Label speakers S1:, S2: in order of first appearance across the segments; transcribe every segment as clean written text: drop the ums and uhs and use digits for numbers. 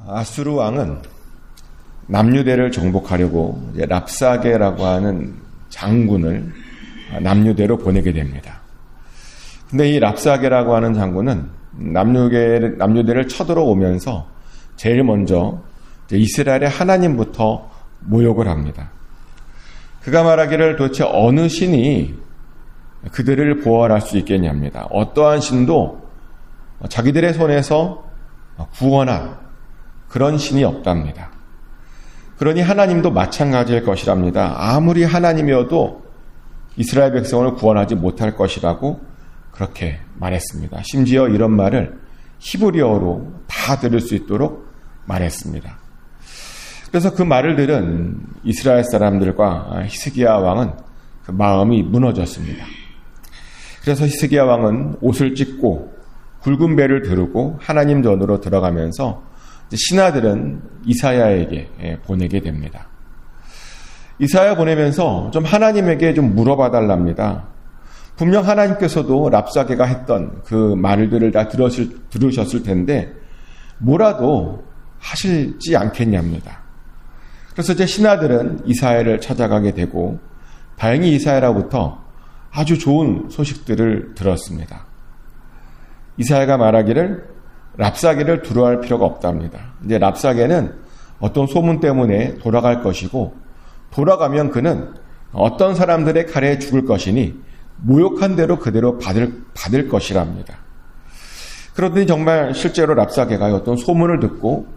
S1: 아수르 왕은 남유대를 정복하려고 이제 랍사게라고 하는 장군을 남유대로 보내게 됩니다. 근데 이 랍사게라고 하는 장군은 남유대를 쳐들어오면서 제일 먼저 이스라엘의 하나님부터 모욕을 합니다. 그가 말하기를 도대체 어느 신이 그들을 보호할 수 있겠냐입니다. 어떠한 신도 자기들의 손에서 구원한 그런 신이 없답니다. 그러니 하나님도 마찬가지일 것이랍니다. 아무리 하나님이어도 이스라엘 백성을 구원하지 못할 것이라고 그렇게 말했습니다. 심지어 이런 말을 히브리어로 다 들을 수 있도록 말했습니다. 그래서 그 말을 들은 이스라엘 사람들과 히스기야 왕은 그 마음이 무너졌습니다. 그래서 히스기야 왕은 옷을 찢고 굵은 배를 두르고 하나님 전으로 들어가면서 신하들은 이사야에게 보내게 됩니다. 이사야 보내면서 좀 하나님에게 좀 물어봐 달랍니다. 분명 하나님께서도 랍사게가 했던 그 말들을 다 들으셨을 텐데 뭐라도 하실지 않겠냐입니다. 그래서 이제 신하들은 이사야를 찾아가게 되고 다행히 이사야로부터 아주 좋은 소식들을 들었습니다. 이사야가 말하기를 랍사게를 두려워할 필요가 없답니다. 이제 랍사게는 어떤 소문 때문에 돌아갈 것이고 돌아가면 그는 어떤 사람들의 칼에 죽을 것이니 모욕한 대로 그대로 받을 것이랍니다. 그러더니 정말 실제로 랍사게가 어떤 소문을 듣고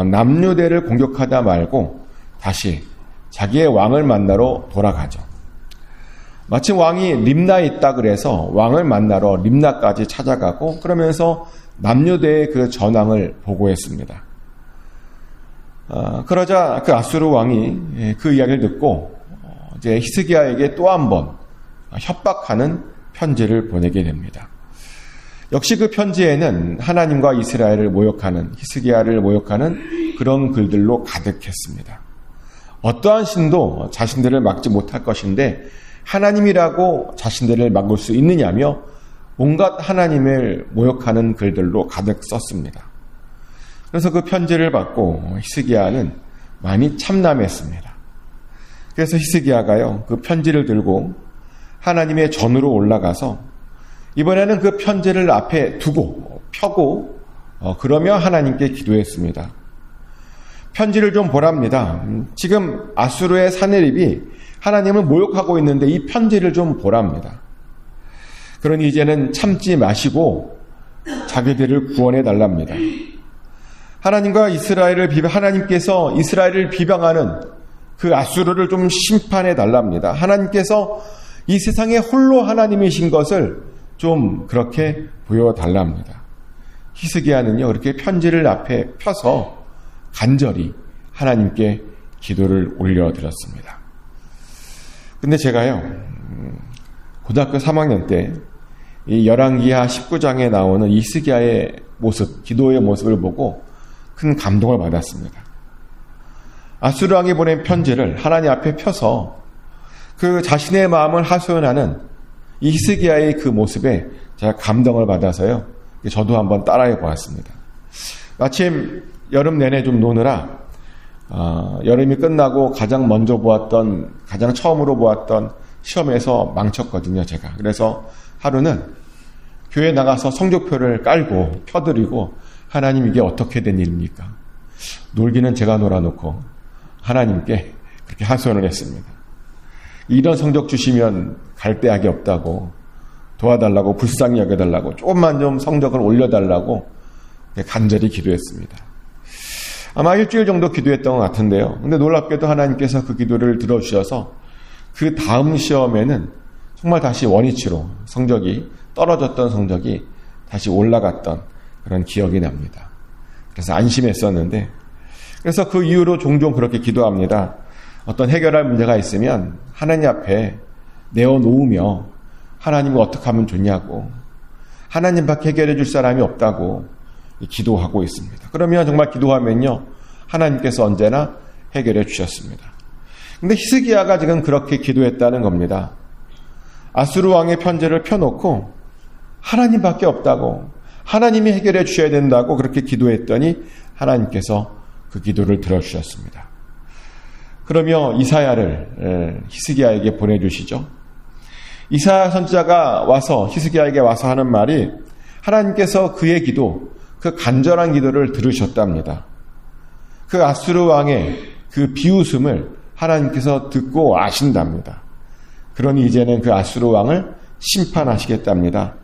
S1: 남유대를 공격하다 말고 다시 자기의 왕을 만나러 돌아가죠. 마침 왕이 림나에 있다 그래서 왕을 만나러 림나까지 찾아가고 그러면서 남유대의 그 전황을 보고했습니다. 그러자 그 아수르 왕이 그 이야기를 듣고 이제 히스기야에게 또 한 번 협박하는 편지를 보내게 됩니다. 역시 그 편지에는 하나님과 이스라엘을 모욕하는 히스기야를 모욕하는 그런 글들로 가득했습니다. 어떠한 신도 자신들을 막지 못할 것인데 하나님이라고 자신들을 막을 수 있느냐며 온갖 하나님을 모욕하는 글들로 가득 썼습니다. 그래서 그 편지를 받고 히스기야는 많이 참담했습니다. 그래서 히스기야가요, 그 편지를 들고 하나님의 전으로 올라가서 이번에는 그 편지를 앞에 두고 펴고 그러며 하나님께 기도했습니다. 편지를 좀 보랍니다. 지금 아수르의 사내립이 하나님을 모욕하고 있는데 이 편지를 좀 보랍니다. 그러니 이제는 참지 마시고 자기들을 구원해 달랍니다. 하나님과 하나님께서 이스라엘을 비방하는 그 아수르를 좀 심판해 달랍니다. 하나님께서 이 세상에 홀로 하나님이신 것을 좀 그렇게 보여달랍니다. 히스기야는요, 그렇게 편지를 앞에 펴서 간절히 하나님께 기도를 올려드렸습니다. 근데 제가요, 고등학교 3학년 때 이 열왕기하 19장에 나오는 히스기야의 모습, 기도의 모습을 보고 큰 감동을 받았습니다. 아수르 왕이 보낸 편지를 하나님 앞에 펴서 그 자신의 마음을 하소연하는 이 히스기야의 그 모습에 제가 감동을 받아서요, 저도 한번 따라해 보았습니다. 마침 여름 내내 좀 노느라 여름이 끝나고 가장 처음으로 보았던 시험에서 망쳤거든요, 제가. 그래서 하루는 교회 나가서 성적표를 깔고 펴드리고 하나님 이게 어떻게 된 일입니까? 놀기는 제가 놀아놓고 하나님께 그렇게 하소연을 했습니다. 이런 성적 주시면 갈 데약이 없다고 도와달라고 불쌍히 여겨달라고 조금만 좀 성적을 올려달라고 간절히 기도했습니다. 아마 일주일 정도 기도했던 것 같은데요. 근데 놀랍게도 하나님께서 그 기도를 들어주셔서 그 다음 시험에는 정말 다시 원위치로 떨어졌던 성적이 다시 올라갔던 그런 기억이 납니다. 그래서 안심했었는데, 그래서 그 이후로 종종 그렇게 기도합니다. 어떤 해결할 문제가 있으면 하나님 앞에 내어놓으며 하나님을 어떻게 하면 좋냐고, 하나님밖에 해결해 줄 사람이 없다고 기도하고 있습니다. 그러면 정말 기도하면요, 하나님께서 언제나 해결해 주셨습니다. 근데 히스기야가 지금 그렇게 기도했다는 겁니다. 아수르 왕의 편지를 펴놓고 하나님밖에 없다고, 하나님이 해결해 주셔야 된다고 그렇게 기도했더니 하나님께서 그 기도를 들어주셨습니다. 그러며 이사야를 히스기야에게 보내주시죠. 이사야 선지자가 와서 히스기야에게 와서 하는 말이 하나님께서 그의 기도, 그 간절한 기도를 들으셨답니다. 그 아수르 왕의 그 비웃음을 하나님께서 듣고 아신답니다. 그러니 이제는 그 아수르 왕을 심판하시겠답니다.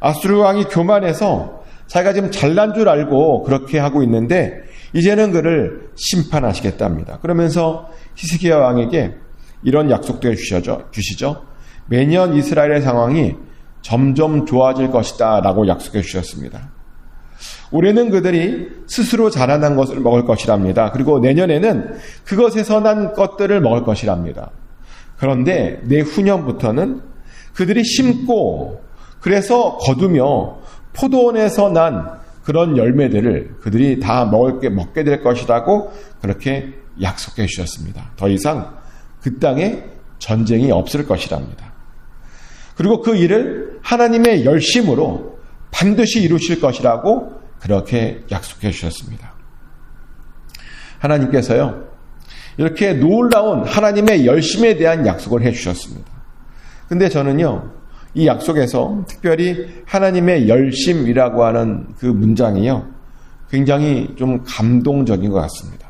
S1: 아수르 왕이 교만해서 자기가 지금 잘난 줄 알고 그렇게 하고 있는데 이제는 그를 심판하시겠답니다. 그러면서 히스기야 왕에게 이런 약속도 주시죠. 매년 이스라엘의 상황이 점점 좋아질 것이다 라고 약속해 주셨습니다. 올해는 그들이 스스로 자라난 것을 먹을 것이랍니다. 그리고 내년에는 그것에서 난 것들을 먹을 것이랍니다. 그런데 내후년부터는 그들이 심고 그래서 거두며 포도원에서 난 그런 열매들을 그들이 다 먹게 될 것이라고 그렇게 약속해 주셨습니다. 더 이상 그 땅에 전쟁이 없을 것이랍니다. 그리고 그 일을 하나님의 열심으로 반드시 이루실 것이라고 그렇게 약속해 주셨습니다. 하나님께서요, 이렇게 놀라운 하나님의 열심에 대한 약속을 해 주셨습니다. 근데 저는요, 이 약속에서 특별히 하나님의 열심이라고 하는 그 문장이요, 굉장히 좀 감동적인 것 같습니다.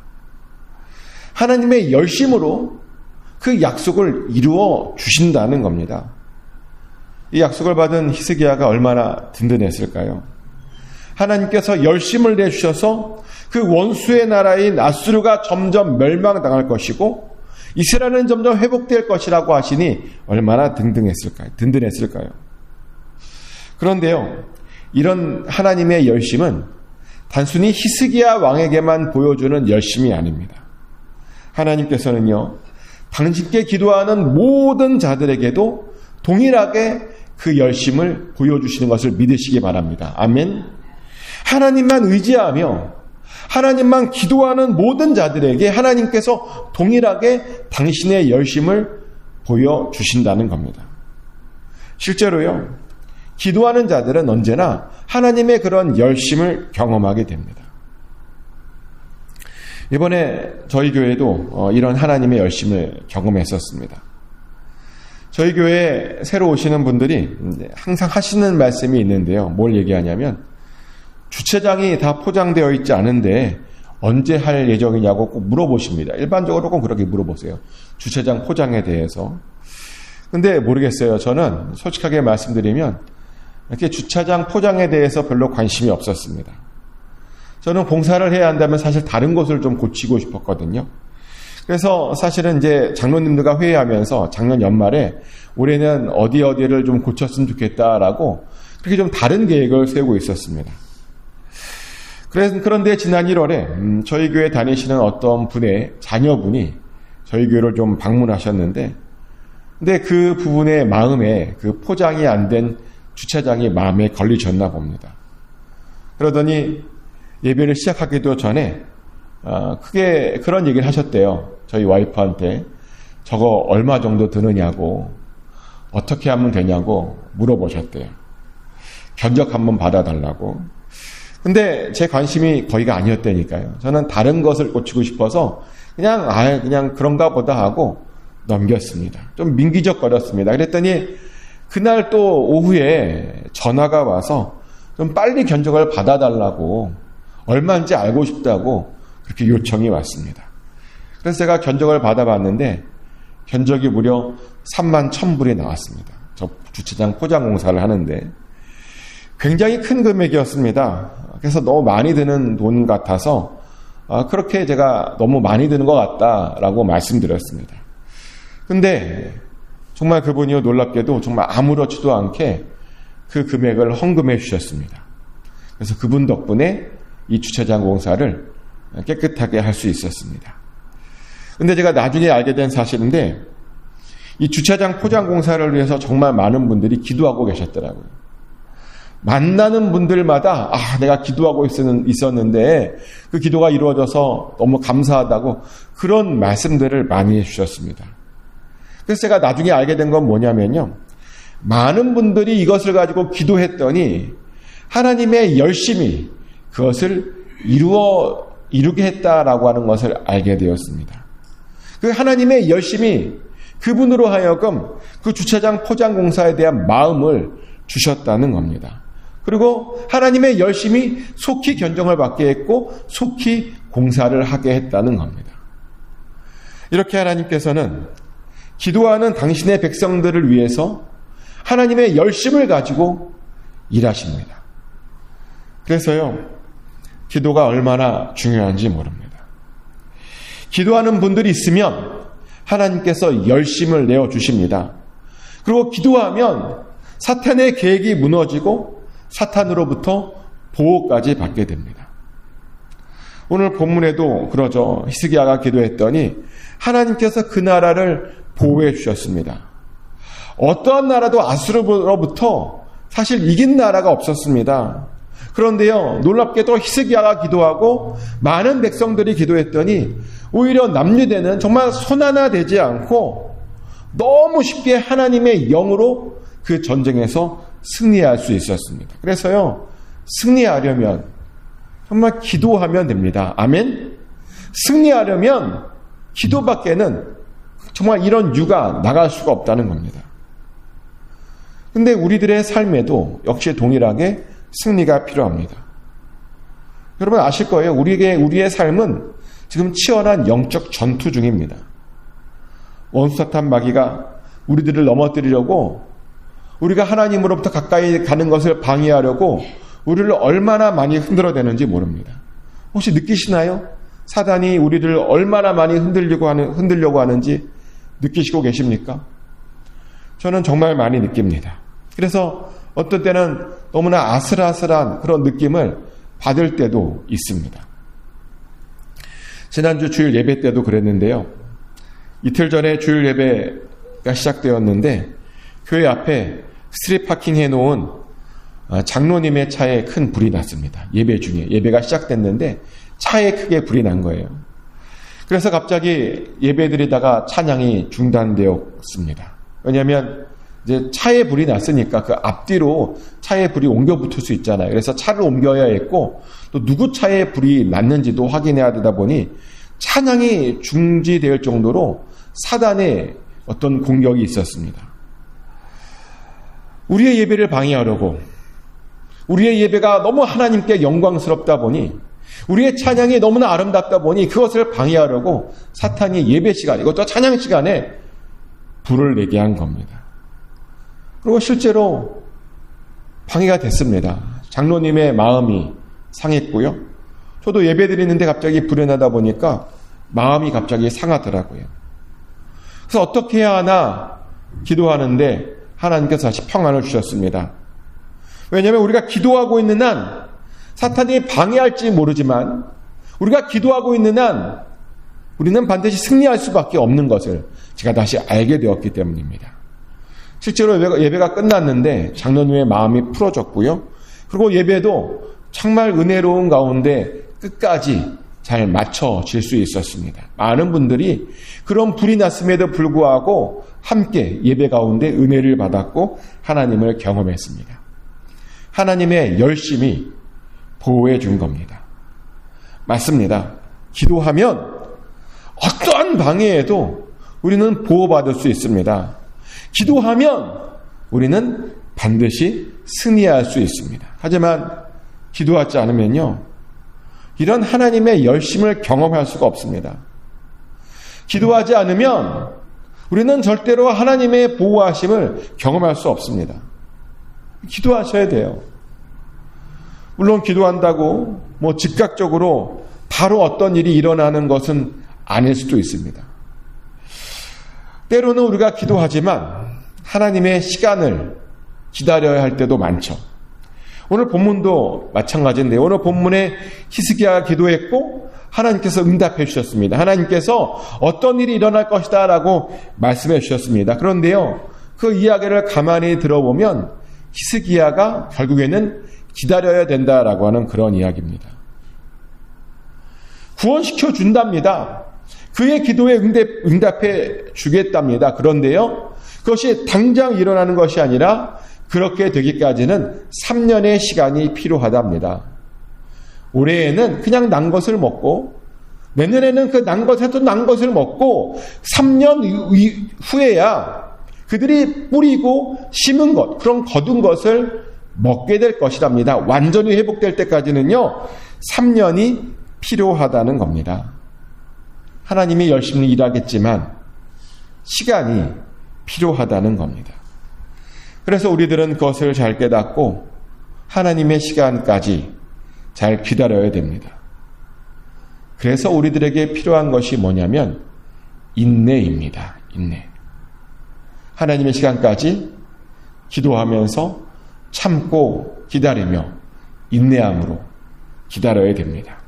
S1: 하나님의 열심으로 그 약속을 이루어 주신다는 겁니다. 이 약속을 받은 히스기야가 얼마나 든든했을까요? 하나님께서 열심을 내주셔서 그 원수의 나라인 아수르가 점점 멸망당할 것이고 이스라엘은 점점 회복될 것이라고 하시니 얼마나 든든했을까요? 그런데요, 이런 하나님의 열심은 단순히 히스기야 왕에게만 보여주는 열심이 아닙니다. 하나님께서는요, 당신께 기도하는 모든 자들에게도 동일하게 그 열심을 보여주시는 것을 믿으시기 바랍니다. 아멘. 하나님만 의지하며 하나님만 기도하는 모든 자들에게 하나님께서 동일하게 당신의 열심을 보여주신다는 겁니다. 실제로요, 기도하는 자들은 언제나 하나님의 그런 열심을 경험하게 됩니다. 이번에 저희 교회도 이런 하나님의 열심을 경험했었습니다. 저희 교회에 새로 오시는 분들이 항상 하시는 말씀이 있는데요. 뭘 얘기하냐면 주차장이 다 포장되어 있지 않은데 언제 할 예정이냐고 꼭 물어보십니다. 일반적으로 꼭 그렇게 물어보세요. 주차장 포장에 대해서. 근데 모르겠어요. 저는 솔직하게 말씀드리면 이렇게 주차장 포장에 대해서 별로 관심이 없었습니다. 저는 공사를 해야 한다면 사실 다른 곳을 좀 고치고 싶었거든요. 그래서 사실은 이제 장로님들과 회의하면서 작년 연말에 올해는 어디를 좀 고쳤으면 좋겠다라고 그렇게 좀 다른 계획을 세우고 있었습니다. 그런데 지난 1월에 저희 교회 다니시는 어떤 분의 자녀분이 저희 교회를 좀 방문하셨는데, 근데 그 부분의 마음에 그 포장이 안 된 주차장이 마음에 걸리셨나 봅니다. 그러더니 예배를 시작하기도 전에 크게 그런 얘기를 하셨대요. 저희 와이프한테 저거 얼마 정도 드느냐고, 어떻게 하면 되냐고 물어보셨대요. 견적 한번 받아달라고. 근데 제 관심이 거기가 아니었다니까요. 저는 다른 것을 고치고 싶어서 그냥 그런가 보다 하고 넘겼습니다. 좀 민기적거렸습니다. 그랬더니 그날 또 오후에 전화가 와서 좀 빨리 견적을 받아달라고, 얼마인지 알고 싶다고 그렇게 요청이 왔습니다. 그래서 제가 견적을 받아봤는데 견적이 무려 31,000불이 나왔습니다. 저 주차장 포장 공사를 하는데 굉장히 큰 금액이었습니다. 그래서 너무 많이 드는 돈 같아서 그렇게 제가 너무 많이 드는 것 같다라고 말씀드렸습니다. 근데 정말 그분이요, 놀랍게도 정말 아무렇지도 않게 그 금액을 헌금해 주셨습니다. 그래서 그분 덕분에 이 주차장 공사를 깨끗하게 할 수 있었습니다. 근데 제가 나중에 알게 된 사실인데 이 주차장 포장 공사를 위해서 정말 많은 분들이 기도하고 계셨더라고요. 만나는 분들마다 내가 기도하고 있었는데 그 기도가 이루어져서 너무 감사하다고 그런 말씀들을 많이 해주셨습니다. 그래서 제가 나중에 알게 된 건 뭐냐면요, 많은 분들이 이것을 가지고 기도했더니 하나님의 열심이 그것을 이루게 했다라고 하는 것을 알게 되었습니다. 그 하나님의 열심이 그분으로 하여금 그 주차장 포장 공사에 대한 마음을 주셨다는 겁니다. 그리고 하나님의 열심이 속히 견정을 받게 했고 속히 공사를 하게 했다는 겁니다. 이렇게 하나님께서는 기도하는 당신의 백성들을 위해서 하나님의 열심을 가지고 일하십니다. 그래서요, 기도가 얼마나 중요한지 모릅니다. 기도하는 분들이 있으면 하나님께서 열심을 내어주십니다. 그리고 기도하면 사탄의 계획이 무너지고 사탄으로부터 보호까지 받게 됩니다. 오늘 본문에도 그러죠. 히스기야가 기도했더니 하나님께서 그 나라를 보호해 주셨습니다. 어떠한 나라도 아수르로부터 사실 이긴 나라가 없었습니다. 그런데요, 놀랍게도 히스기야가 기도하고 많은 백성들이 기도했더니 오히려 남유대는 정말 손 하나 대지 않고 너무 쉽게 하나님의 영으로 그 전쟁에서 승리할 수 있었습니다. 그래서요, 승리하려면 정말 기도하면 됩니다. 아멘? 승리하려면 기도밖에는 정말 이런 유가 나갈 수가 없다는 겁니다. 근데 우리들의 삶에도 역시 동일하게 승리가 필요합니다. 여러분 아실 거예요. 우리의 삶은 지금 치열한 영적 전투 중입니다. 원수 사탄 마귀가 우리들을 넘어뜨리려고, 우리가 하나님으로부터 가까이 가는 것을 방해하려고 우리를 얼마나 많이 흔들어대는지 모릅니다. 혹시 느끼시나요? 사단이 우리를 얼마나 많이 흔들려고 하는지 느끼시고 계십니까? 저는 정말 많이 느낍니다. 그래서 어떤 때는 너무나 아슬아슬한 그런 느낌을 받을 때도 있습니다. 지난주 주일 예배 때도 그랬는데요. 이틀 전에 주일 예배가 시작되었는데 교회 앞에 스트릿 파킹 해놓은 장로님의 차에 큰 불이 났습니다. 예배 중에. 예배가 시작됐는데 차에 크게 불이 난 거예요. 그래서 갑자기 예배 드리다가 찬양이 중단되었습니다. 왜냐하면 이제 차에 불이 났으니까 그 앞뒤로 차에 불이 옮겨 붙을 수 있잖아요. 그래서 차를 옮겨야 했고 또 누구 차에 불이 났는지도 확인해야 되다 보니 찬양이 중지될 정도로 사단의 어떤 공격이 있었습니다. 우리의 예배를 방해하려고, 우리의 예배가 너무 하나님께 영광스럽다 보니, 우리의 찬양이 너무나 아름답다 보니 그것을 방해하려고 사탄이 예배 시간, 이것도 찬양 시간에 불을 내게 한 겁니다. 그리고 실제로 방해가 됐습니다. 장로님의 마음이 상했고요. 저도 예배 드리는데 갑자기 불이 나다 보니까 마음이 갑자기 상하더라고요. 그래서 어떻게 해야 하나 기도하는데 하나님께서 다시 평안을 주셨습니다. 왜냐하면 우리가 기도하고 있는 한 사탄이 방해할지 모르지만 우리가 기도하고 있는 한 우리는 반드시 승리할 수밖에 없는 것을 제가 다시 알게 되었기 때문입니다. 실제로 예배가 끝났는데 장로님의 마음이 풀어졌고요. 그리고 예배도 정말 은혜로운 가운데 끝까지 잘 맞춰질 수 있었습니다. 많은 분들이 그런 불이 났음에도 불구하고 함께 예배 가운데 은혜를 받았고 하나님을 경험했습니다. 하나님의 열심이 보호해 준 겁니다. 맞습니다. 기도하면 어떠한 방해에도 우리는 보호받을 수 있습니다. 기도하면 우리는 반드시 승리할 수 있습니다. 하지만 기도하지 않으면요, 이런 하나님의 열심을 경험할 수가 없습니다. 기도하지 않으면 우리는 절대로 하나님의 보호하심을 경험할 수 없습니다. 기도하셔야 돼요. 물론 기도한다고 즉각적으로 바로 어떤 일이 일어나는 것은 아닐 수도 있습니다. 때로는 우리가 기도하지만 하나님의 시간을 기다려야 할 때도 많죠. 오늘 본문도 마찬가지인데 오늘 본문에 히스기야가 기도했고 하나님께서 응답해 주셨습니다. 하나님께서 어떤 일이 일어날 것이다 라고 말씀해 주셨습니다. 그런데요, 그 이야기를 가만히 들어보면 히스기야가 결국에는 기다려야 된다라고 하는 그런 이야기입니다. 구원시켜 준답니다. 그의 기도에 응답해 주겠답니다. 그런데요, 그것이 당장 일어나는 것이 아니라 그렇게 되기까지는 3년의 시간이 필요하답니다. 올해에는 그냥 난 것을 먹고 내년에는 그 난 것에도 난 것을 먹고 3년 후에야 그들이 뿌리고 심은 것, 그런 거둔 것을 먹게 될 것이랍니다. 완전히 회복될 때까지는요, 3년이 필요하다는 겁니다. 하나님이 열심히 일하겠지만 시간이 필요하다는 겁니다. 그래서 우리들은 그것을 잘 깨닫고 하나님의 시간까지 잘 기다려야 됩니다. 그래서 우리들에게 필요한 것이 뭐냐면 인내입니다. 인내. 하나님의 시간까지 기도하면서 참고 기다리며 인내함으로 기다려야 됩니다.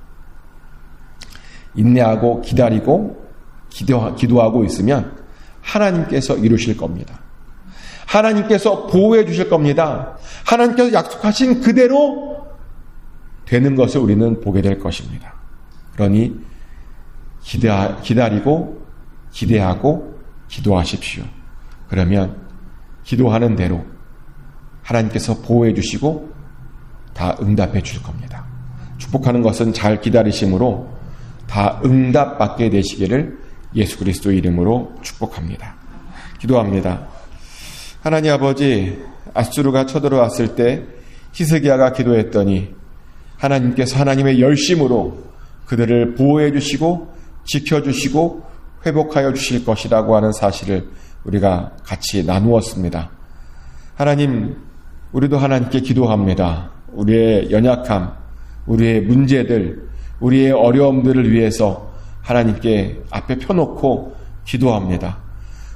S1: 인내하고 기다리고 기도하고 있으면 하나님께서 이루실 겁니다. 하나님께서 보호해 주실 겁니다. 하나님께서 약속하신 그대로 되는 것을 우리는 보게 될 것입니다. 그러니 기다리고 기대하고 기도하십시오. 그러면 기도하는 대로 하나님께서 보호해 주시고 다 응답해 주실 겁니다. 축복하는 것은 잘 기다리심으로 다 응답받게 되시기를 예수 그리스도 이름으로 축복합니다. 기도합니다. 하나님 아버지, 아수르가 쳐들어왔을 때 히스기야가 기도했더니 하나님께서 하나님의 열심으로 그들을 보호해 주시고 지켜주시고 회복하여 주실 것이라고 하는 사실을 우리가 같이 나누었습니다. 하나님, 우리도 하나님께 기도합니다. 우리의 연약함, 우리의 문제들, 우리의 어려움들을 위해서 하나님께 앞에 펴놓고 기도합니다.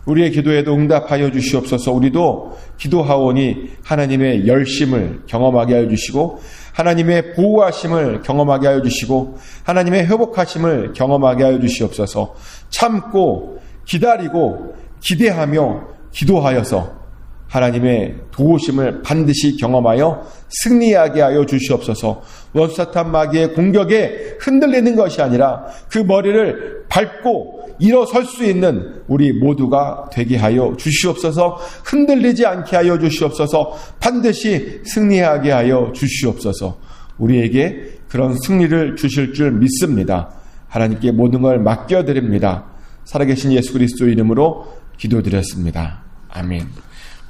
S1: 우리의 기도에도 응답하여 주시옵소서. 우리도 기도하오니 하나님의 열심을 경험하게 하여 주시고 하나님의 보호하심을 경험하게 하여 주시고 하나님의 회복하심을 경험하게 하여 주시옵소서. 참고 기다리고 기대하며 기도하여서 하나님의 도우심을 반드시 경험하여 승리하게 하여 주시옵소서. 원수사탄 마귀의 공격에 흔들리는 것이 아니라 그 머리를 밟고 일어설 수 있는 우리 모두가 되게 하여 주시옵소서. 흔들리지 않게 하여 주시옵소서. 반드시 승리하게 하여 주시옵소서. 우리에게 그런 승리를 주실 줄 믿습니다. 하나님께 모든 걸 맡겨드립니다. 살아계신 예수 그리스도 이름으로 기도드렸습니다. 아멘.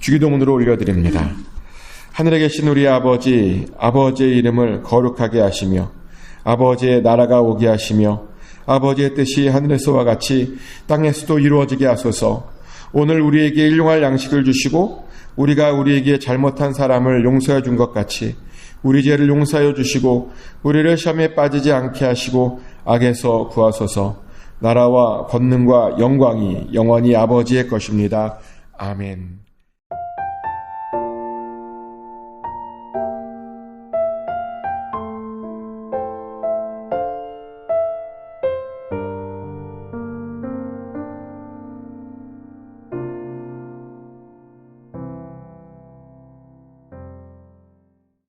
S1: 주기도문으로 올려드립니다. 하늘에 계신 우리 아버지, 아버지의 이름을 거룩하게 하시며 아버지의 나라가 오게 하시며 아버지의 뜻이 하늘에서와 같이 땅에서도 이루어지게 하소서. 오늘 우리에게 일용할 양식을 주시고 우리가 우리에게 잘못한 사람을 용서해 준 것 같이 우리 죄를 용서하여 주시고 우리를 시험에 빠지지 않게 하시고 악에서 구하소서. 나라와 권능과 영광이 영원히 아버지의 것입니다. 아멘.